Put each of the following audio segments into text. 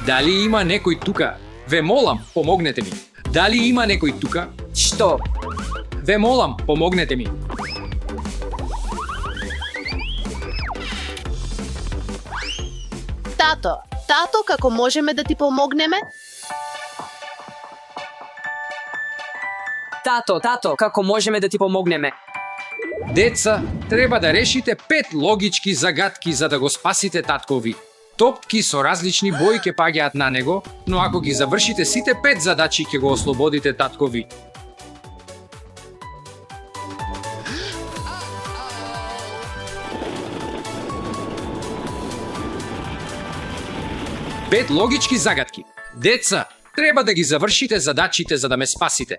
Дали има некој тука? Ве молам, помогнете ми. Дали има некој тука? Што? Ве молам, помогнете ми. Тато, како можеме да ти помогнеме? Тато, како можеме да ти помогнеме? Деца, треба да решите 5 логички загадки за да го спасите таткови. Топки со различни бои ќе паѓаат на него, но ако ги завршите сите 5 задачи ќе го ослободите таткови. Пет логички загадки. Деца, треба да ги завршите задачите за да ме спасите.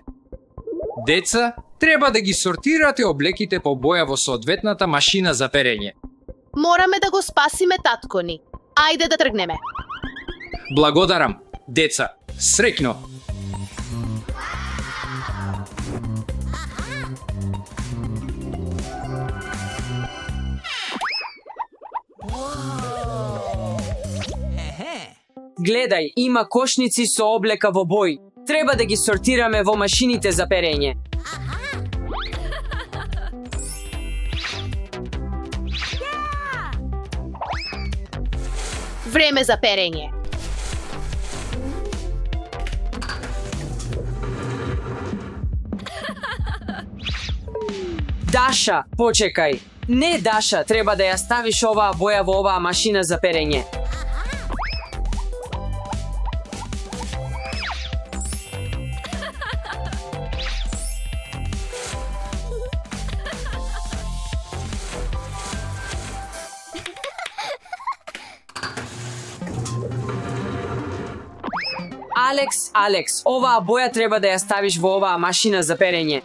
Деца, треба да ги сортирате облеките по боја во соодветната машина за перење. Мораме да го спасиме татко ни. Ајде да тргнеме. Благодарам, деца. Среќно. Гледај, има кошници со облека во бој. Треба да ги сортираме во машините за перење. Време за перење. Даша, почекај. Не, Даша, треба да ја ставиш оваа боја во оваа машина за перење. Алекс, оваа боја треба да ја ставиш во оваа машина за перење.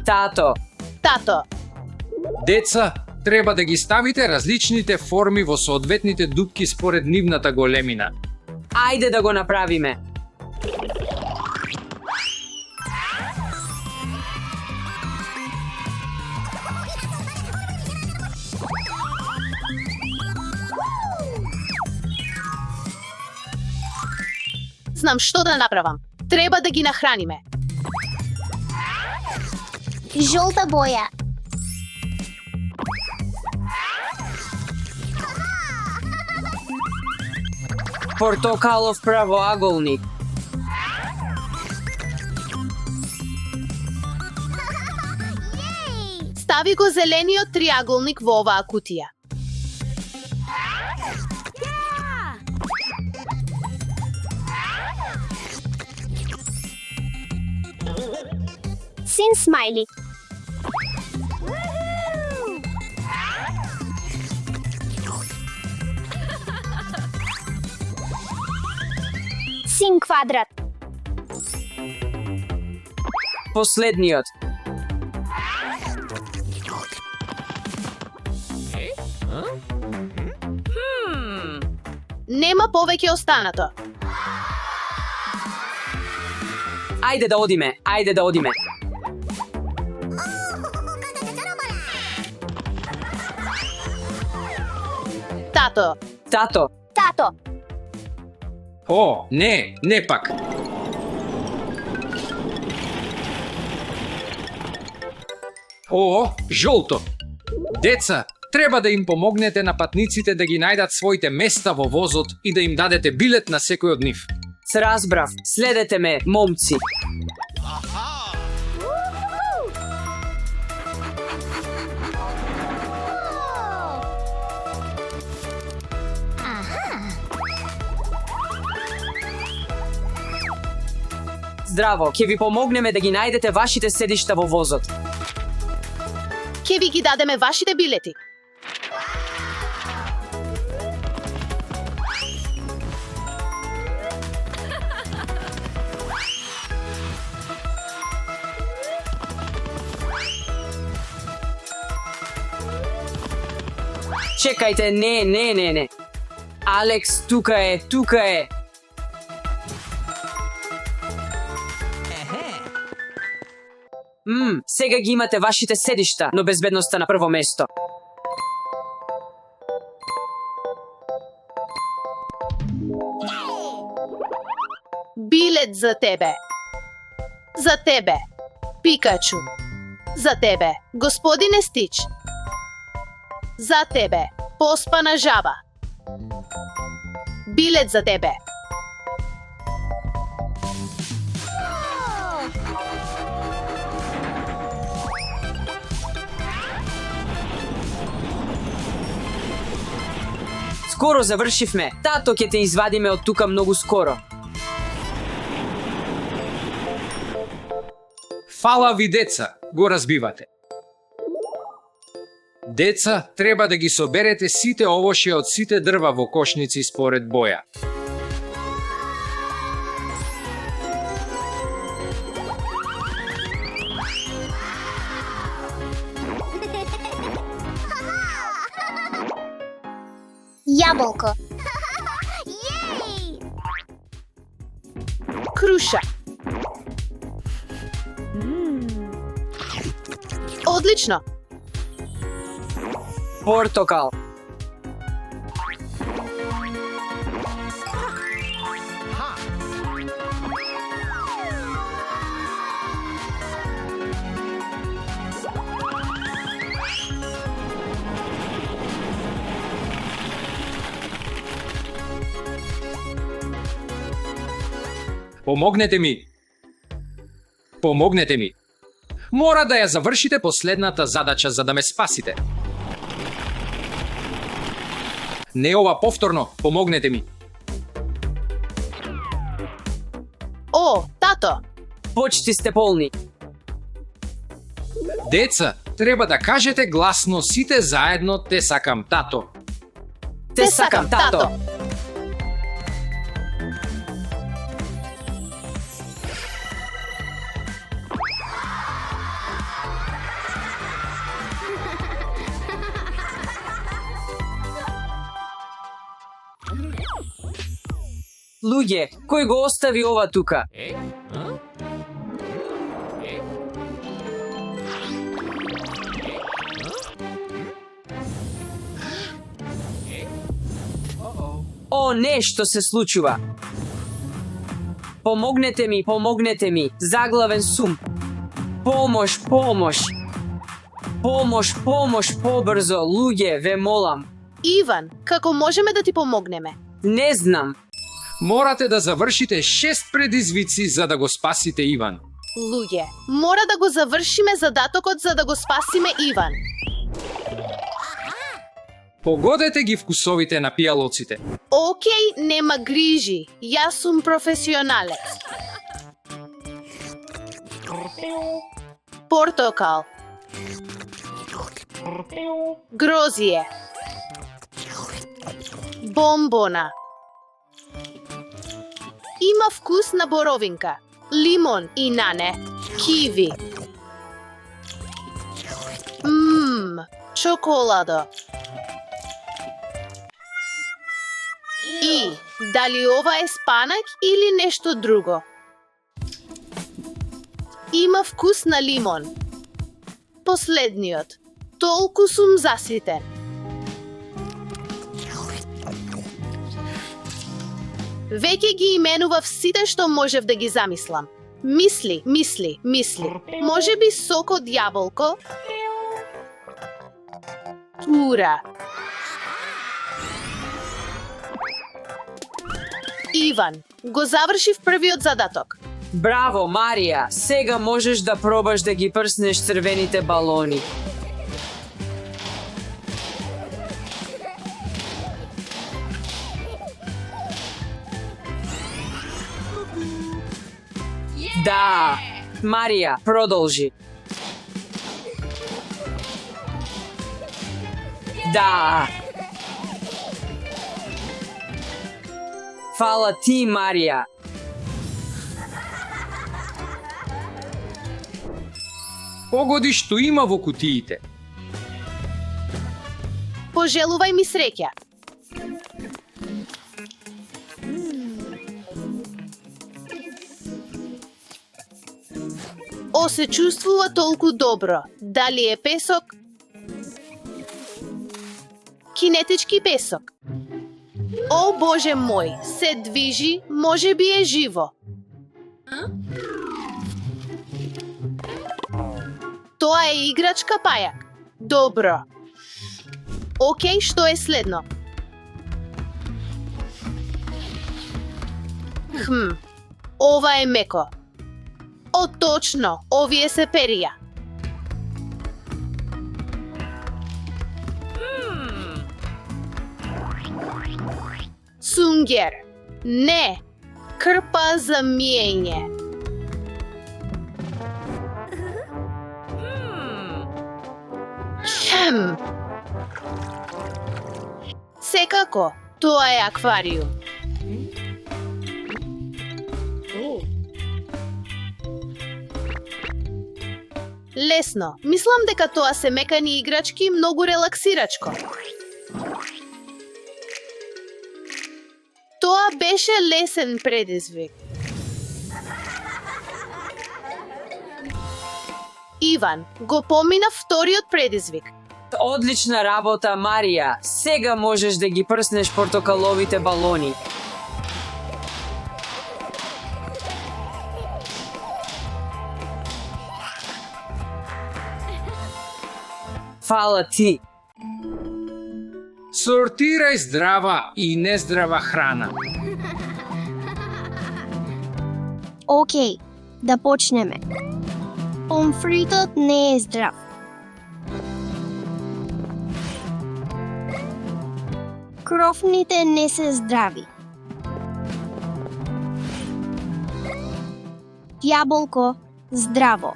Тато, Деца, треба да ги ставите различните форми во соодветните дупки според нивната големина. Ајде да го направиме. знам што да направам. Треба да ги нахраниме. Жолта боја. Портокалов правоаголник. Стави го зелениот триаголник во оваа кутија. Син смајли. Син квадрат. Последниот. Нема повеќе останато. Ајде да одиме, ајде да одиме. Тато, Тато, Тато. О, не пак. О, жолто. Деца, треба да им помогнете на патниците да ги најдат своите места во возот и да им дадете билет на секој од нив. се разбрав. Следете ме, момци. Аха. Здраво, ќе ви помогнеме да ги најдете вашите седишта во возот. Ке ви ги дадеме вашите билети. Чекајте, не. Алекс, тука е. Сега ги имате вашите седишта, но безбедноста на прво место. Билет за тебе. За тебе, Пикачу. За тебе, господине Стич. За тебе, поспана жаба. Билет за тебе. Скоро завршивме. Тато ќе те извадиме од тука многу скоро. Фала ви, деца, го разбивате. Деца, треба да ги соберете сите овошје од сите дрва во кошници според боја. Јаболко. Јеј! Круша. Одлично. Портокал. Помогнете ми. Мора да ја завршите последната задача за да ме спасите. Не ова повторно, помогнете ми. О, тато. Почти сте полни. Деца, треба да кажете гласно сите заедно те сакам, тато. Те сакам, тато. Луѓе, кој го остави ова тука? О, не, што се случува? Помогнете ми, заглавен сум. Помош, побрзо, луѓе, ве молам. Иван, како можеме да ти помогнеме? Не знам. Морате да завршите 6 предизвици за да го спасите Иван. Луѓе, мора да го завршиме задатокот за да го спасиме Иван. Погодете ги вкусовите на пијалоците. Океј, нема грижи. Јас сум професионалец. Портокал. Грозие. Бомбона. Има вкус на боровинка, лимон и нане, киви. Чоколадо. И дали ова е спанак или нешто друго? Има вкус на лимон. Последниот. Толку сум заситен. Веќе ги именував сите што можев да ги замислам. Мисли. Може би сок од јаболко? Тура. Иван, го завршив првиот задаток. Браво, Марија, сега можеш да пробаш да ги прснеш црвените балони. Да. Марија, продолжи. Да. Фала ти, Марија. Погоди што има во кутиите. Пожелувај ми среќа. О, се чувствува толку добро. Дали е песок? Кинетички песок. О, Боже мој, се движи, може би е живо. Тоа е играчка пајак. Добро. Океј, што е следно? Ова е меко. О, точно, овие се перија. Сунгер. Не. Крпа за миење. Секако, тоа е аквариум. Лесно. Мислам дека тоа се мекани играчки и многу релаксирачко. Тоа беше лесен предизвик. Иван, го помина вториот предизвик. Одлична работа, Марија. Сега можеш да ги прснеш портокаловите балони. Фала ти. Сортирај здрава и нездрава храна. Океј, да почнеме. Помфритот не е здрав. Крофните не се здрави. Јаболко здраво.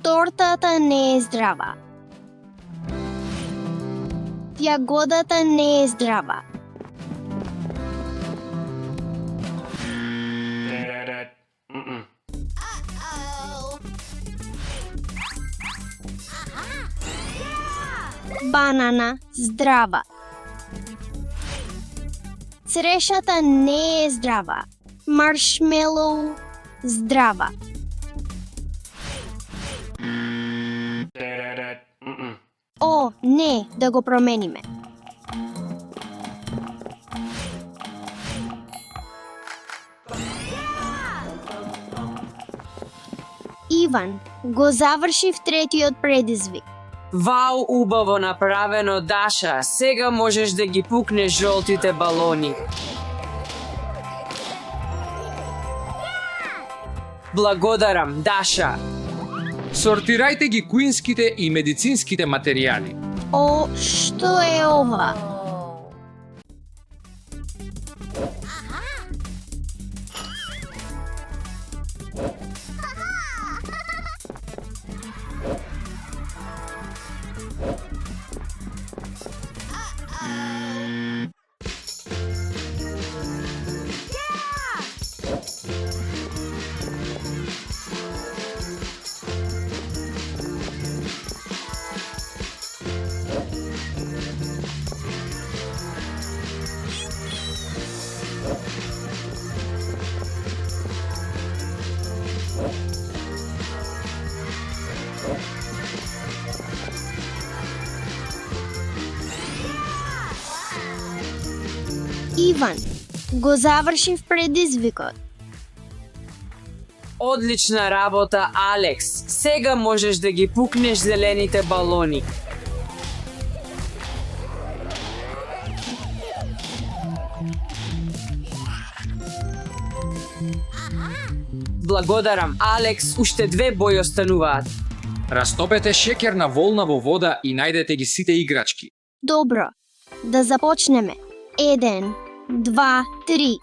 Тортата не е здрава. Јагодата не е здрава. Банана здрава. Црешата не е здрава. Маршмелоу здрава. О, не, да го промениме. Иван, го завршив третиот предизвик. Вау, убаво направено, Даша. Сега можеш да ги пукнеш жолтите балони. Благодарам, Даша. Сортирајте ги куинските и медицинските материјали. О, што е ова? Иван, го завршив предизвикот. Одлична работа, Алекс. Сега можеш да ги пукнеш зелените балони. Благодарам, Алекс. Уште 2 бои остануваат. Растопете шеќерна волна во вода и најдете ги сите играчки. Добро, да започнеме. 1, 2, 3.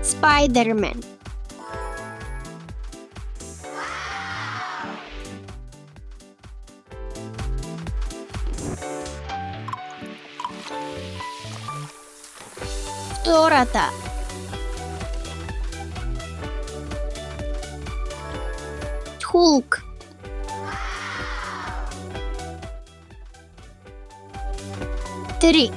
Spider-Man. Втората. Hulk. Три.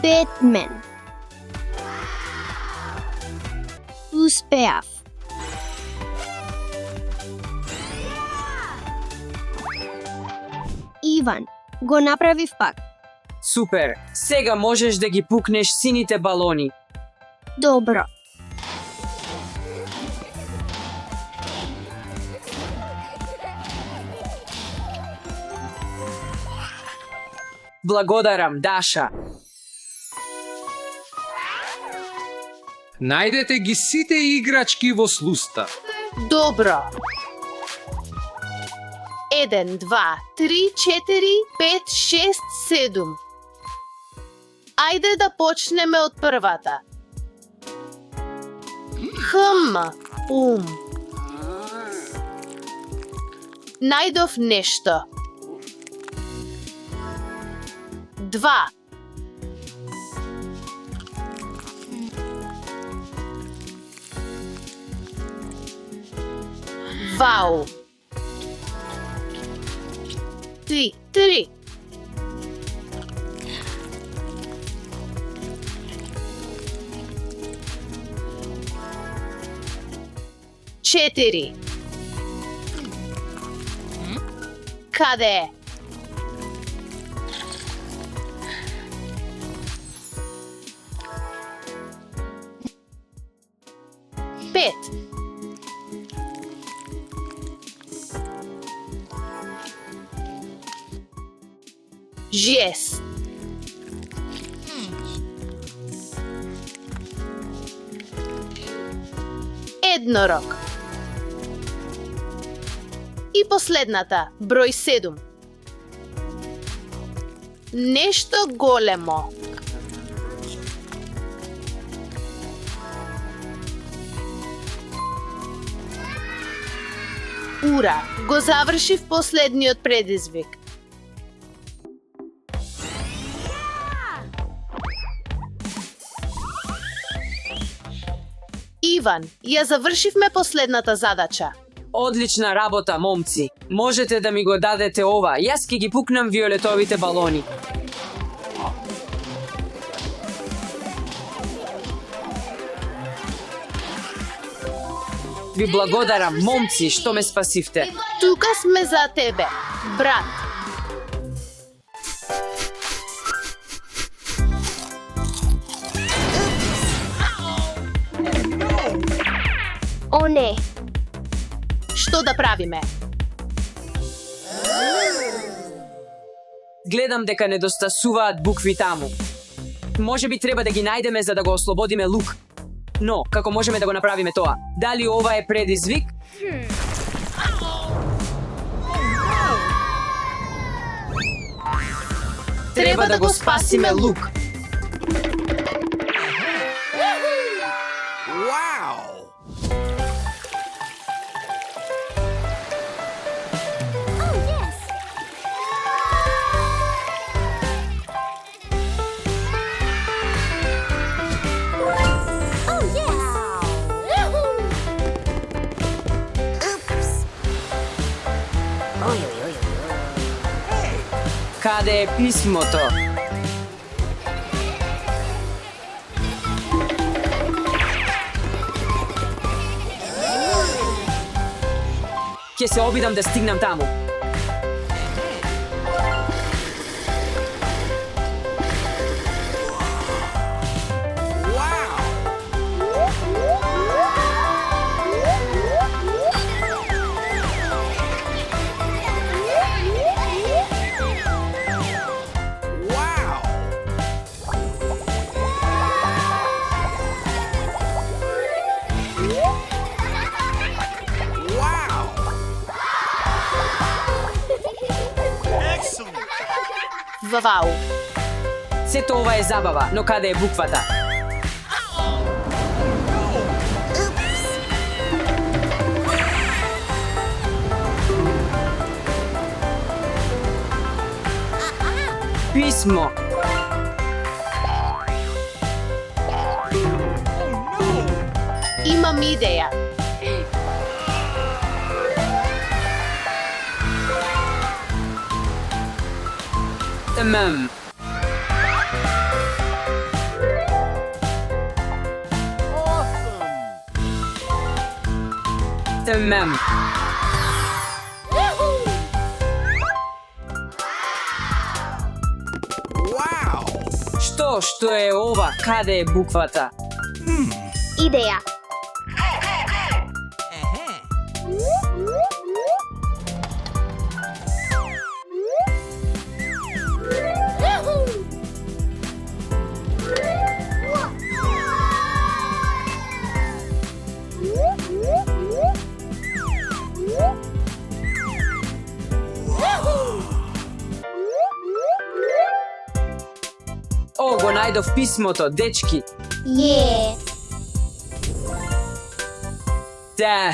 Бетмен. Успеав. Иван, го направив пак. Супер! Сега можеш да ги пукнеш сините балони. Добро. Благодарам, Даша. Најдете ги сите играчки во слуста. Добро. 1, 2, 3, 4, 5, 6, 7. Ајде да почнеме од првата. Најдов нешто. 2. Вау. 3. 4. Каде е? 5. Жес. Еднорог. И последната, број 7. Нешто големо. Ура, го завршив последниот предизвик. Иван, ја завршивме последната задача. Одлична работа, момци. Можете да ми го дадете ова. Јас ќе ги пукнам виолетовите балони. Ви благодарам, момци, што ме спасивте. Тука сме за тебе, брат. О, не. Што да правиме? Гледам дека недостасуваат букви таму. Може би треба да ги најдеме за да го ослободиме Лук. Но, како можеме да го направиме тоа? Дали ова е предизвик? Треба да го спасиме Лук. Каде е писмото? Ќе се обидам да стигнам таму. Вау. Сето ова е забава, но каде е буквата? Писмо. Имам идеја. Тамам. Тамам. Што е ова? Каде е буквата? Идеја. О, го најдов писмото, дечки. Је. Да.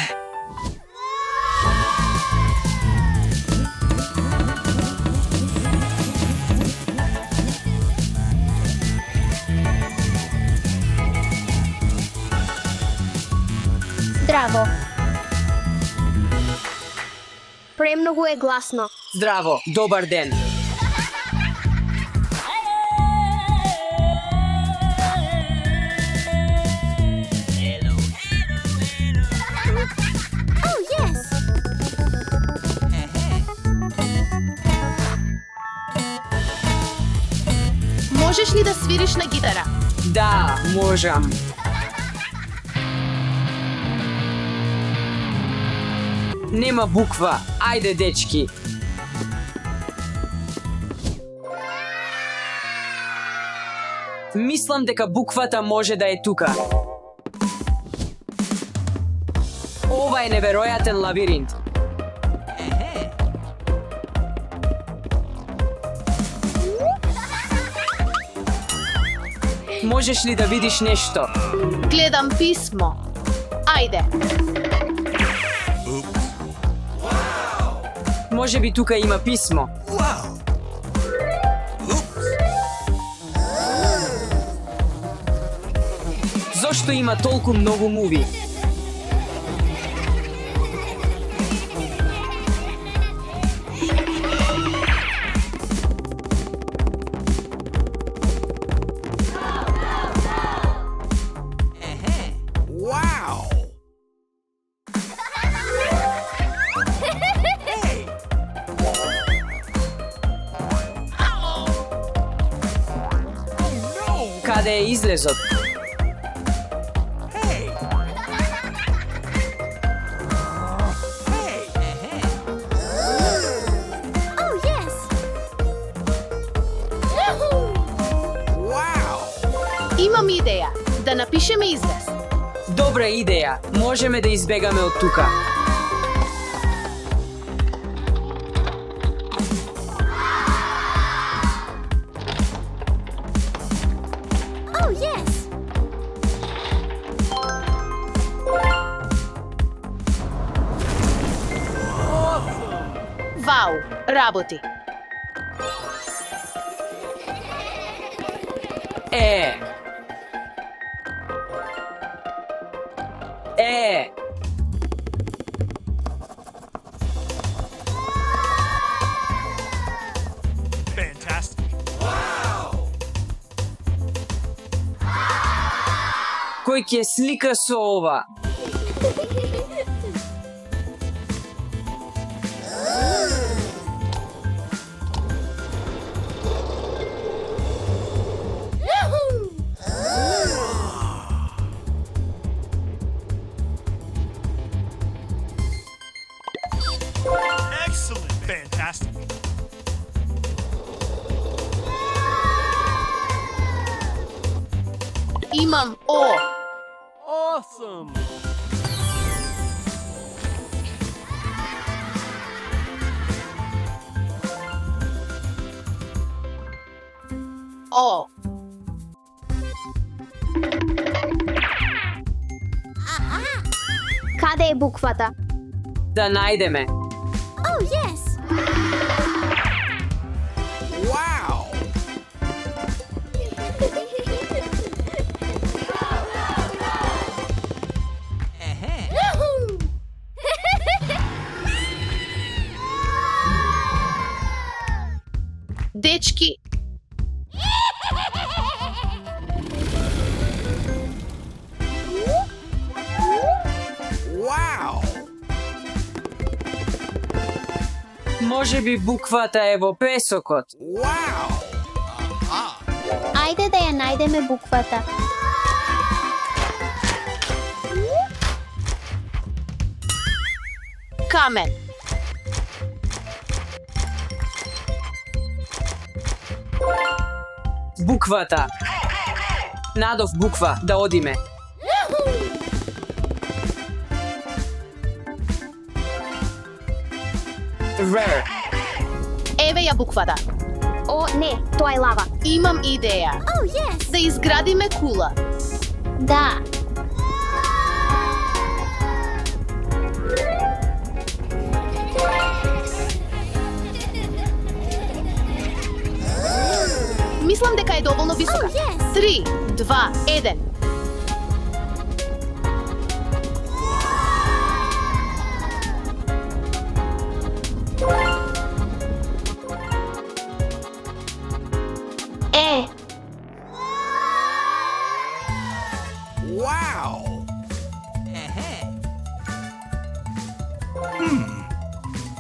Здраво. Премногу е гласно. Здраво, добар ден. Можеш ли да свириш на гитара? Да, можам. Нема буква. Ајде, дечки. Мислам дека буквата може да е тука. Ова е неверојатен лабиринт. Можеш ли да видиш нешто? Гледам писмо. Ајде. Може би тука има писмо. Зошто има толку многу муви? Каде е излезот? Имам идеја. Да напишеме израз. Добра идеја. Можеме да избегаме од тука. Вау, работи. Е. Fantastic. Кој ќе слика со ова? Excellent. Fantastic. Имам О. Awesome. О. Каде е буквата? Да најдеме. Wow. Дечки, Wow. Може би буквата е во песокот. Wow. Ајде да ја најдеме буквата. камен. Буквата. Надов буква, да одиме. Р. Еве ја буквата. О, не, тоа е лава. Имам идеја. Да изградиме кула. Да. Мислам дека е доволно висока. 3, 2, 1. Е, Wow.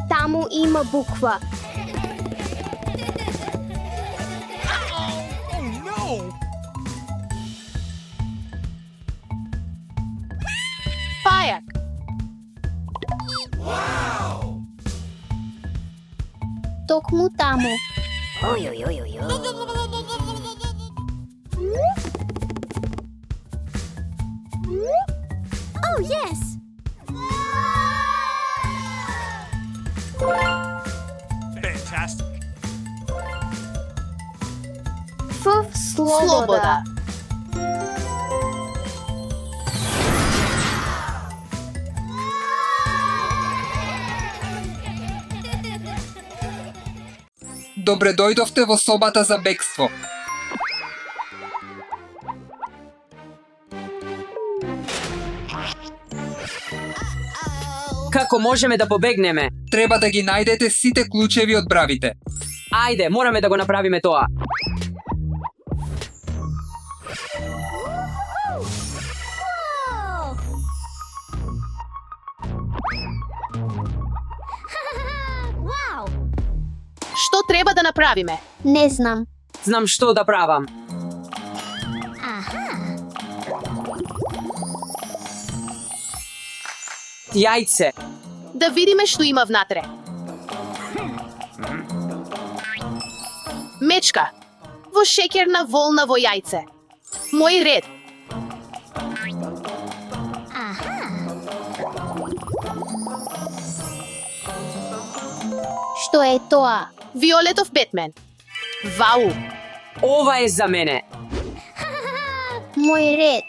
таму има буква. Oh no. Пајак. Токму таму. Fantastic. Ф, слобода. Слобода. Добре дојдовте во собата за бегство. Како можеме да побегнеме? Треба да ги најдете сите клучеви од бравите. Ајде, мораме да го направиме тоа. Што треба да направиме? Не знам. Знам што да правам. Јајце. Да видиме што има внатре. Мечка. Во шеќерна волна во јајце. Мој ред. Што е тоа? Виолетов Бетмен. Вау. Ова е за мене. Мој ред.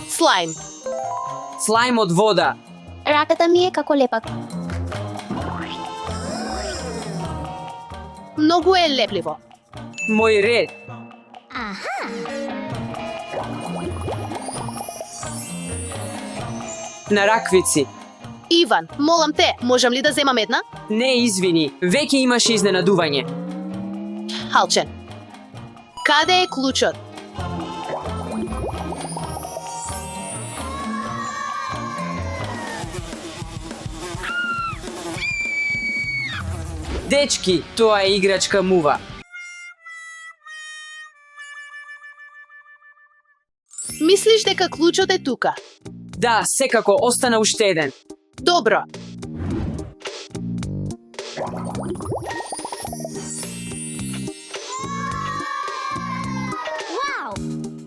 Слайм. Слајм од вода. Раката ми е како лепак. Многу е лепливо. Мој ред. На раквици. Иван, молам те, можам ли да земам една? Не извини, веќе имаш изненадување. Халчен. Каде е клучот? Дечки, тоа е играчка мува. Мислиш дека клучот е тука? Да, секако, остана уште еден. Добро.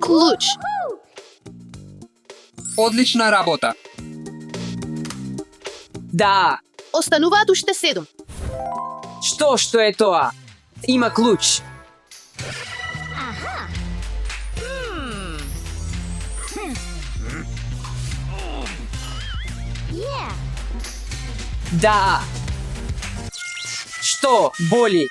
Клуч. Одлична работа. Да, Остануваат уште 7. Што е тоа? Има клуч. Да. Што боли?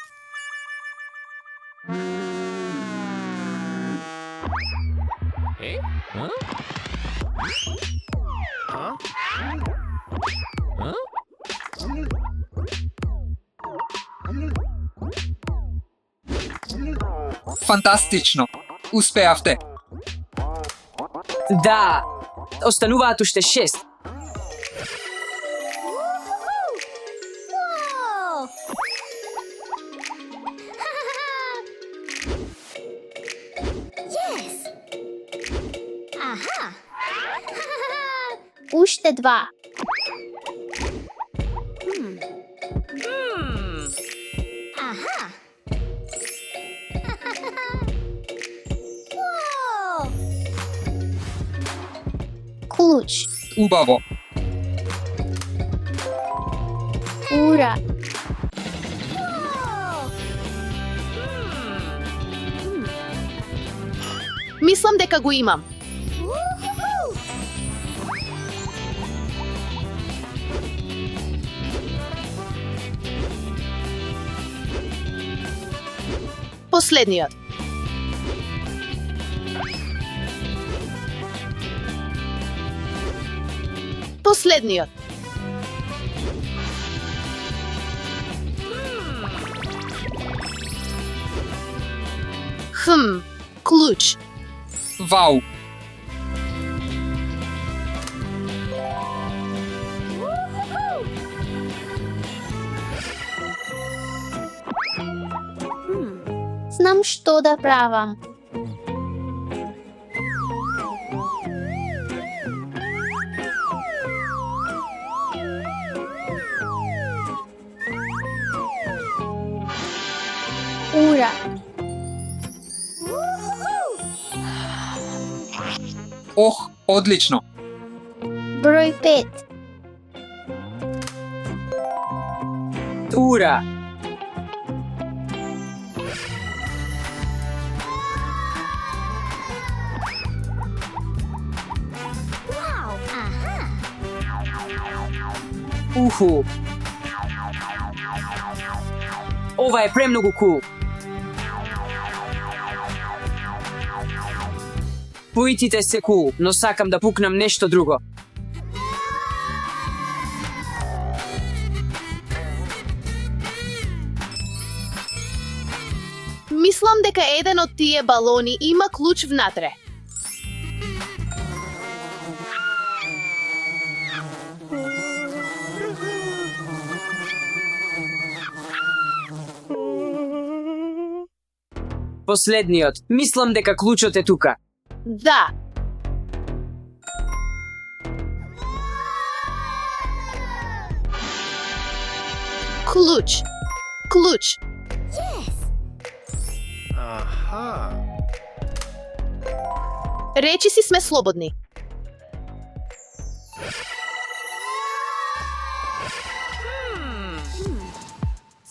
Фантастично. Успеавте. Да. Остануваат уште 6. Уште 2. Клуч. Убаво. Ура. Мислам дека го имам. Последниот. Последниот. Клуч. Вау. Знам што да правам. Ура. Ох, одлично. Број 5. Ура. Уху. Ова е премногу кул. Поитите се кул, но сакам да пукнам нешто друго. Мислам дека еден од тие балони има клуч внатре. Последниот. Мислам дека клучот е тука. Да. Клуч. Клуч. Речи си сме слободни.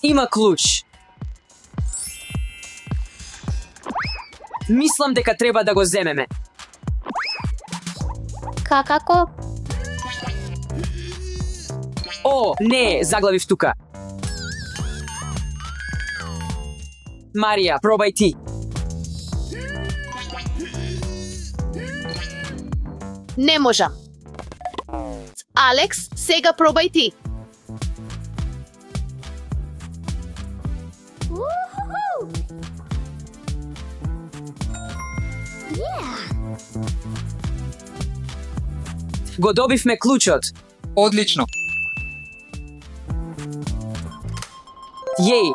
Има клуч. Мислам дека треба да го земеме. Какако? О, не, заглавив тука. Марија, пробај ти. Не можам. Алекс, сега пробај ти. Го добивме клучот. Одлично. Јеј.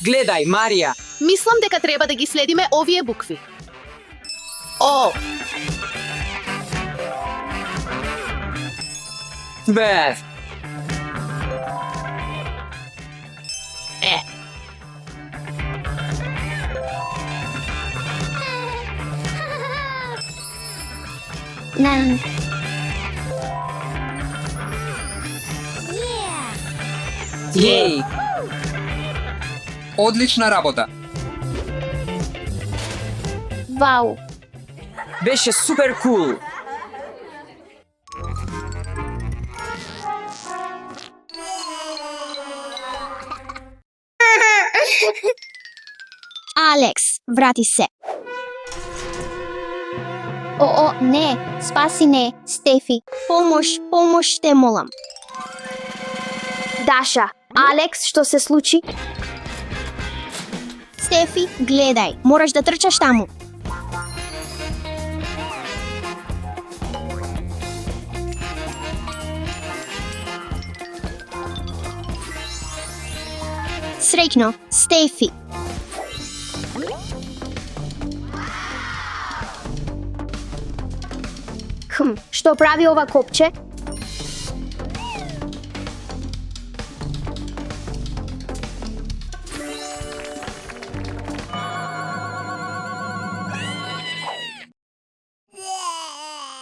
Гледај, Марија. Мислам дека треба да ги следиме овие букви. О, Бе, Нан. јеј. Одлична работа. Вау. Беше супер кул. Алекс, врати се. О, не, спаси не, Стефи. Помош те молам. Даша, Алекс, што се случи? Стефи, гледај, мораш да трчаш таму. Среќно, Стефи. Што прави ова копче?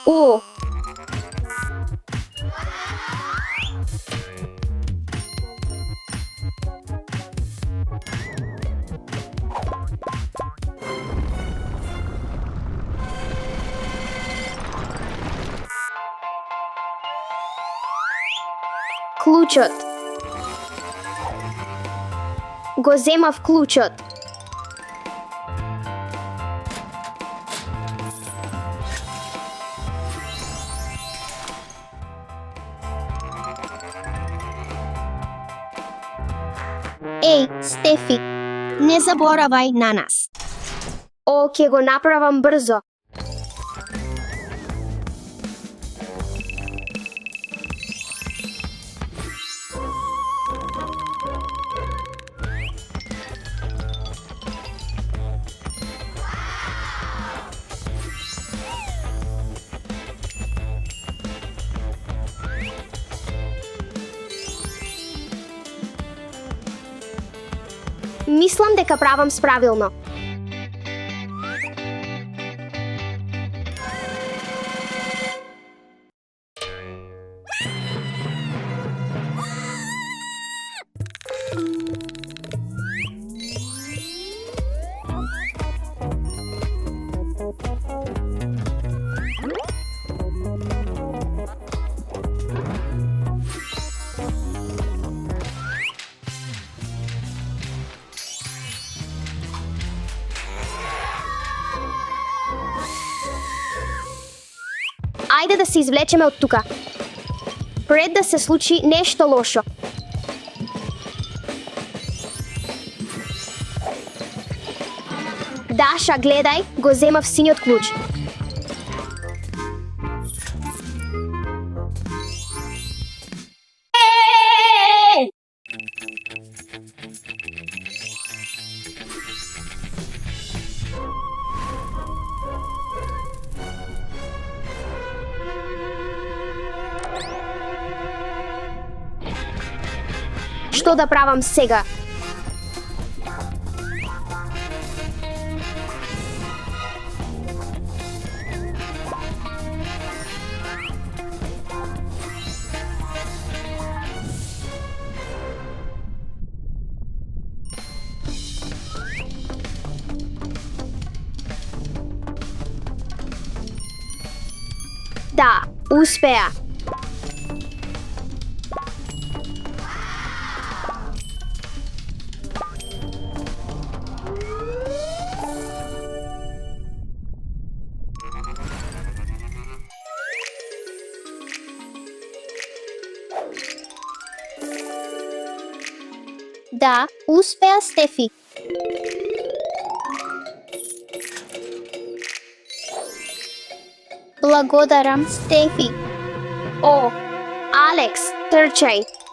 О, клучот. Го земав клучот. Еј, Стефи, не заборавај на нас. О, ќе го направам брзо. Мислам дека правам справилно. Ајде да се извлечеме од тука. Пред да се случи нешто лошо. Даша, гледај, го земав синиот клуч. Што да правам сега? Да, успеа. Да, успеа, Стефи. Благодарам, Стефи. О, Алекс, трчај.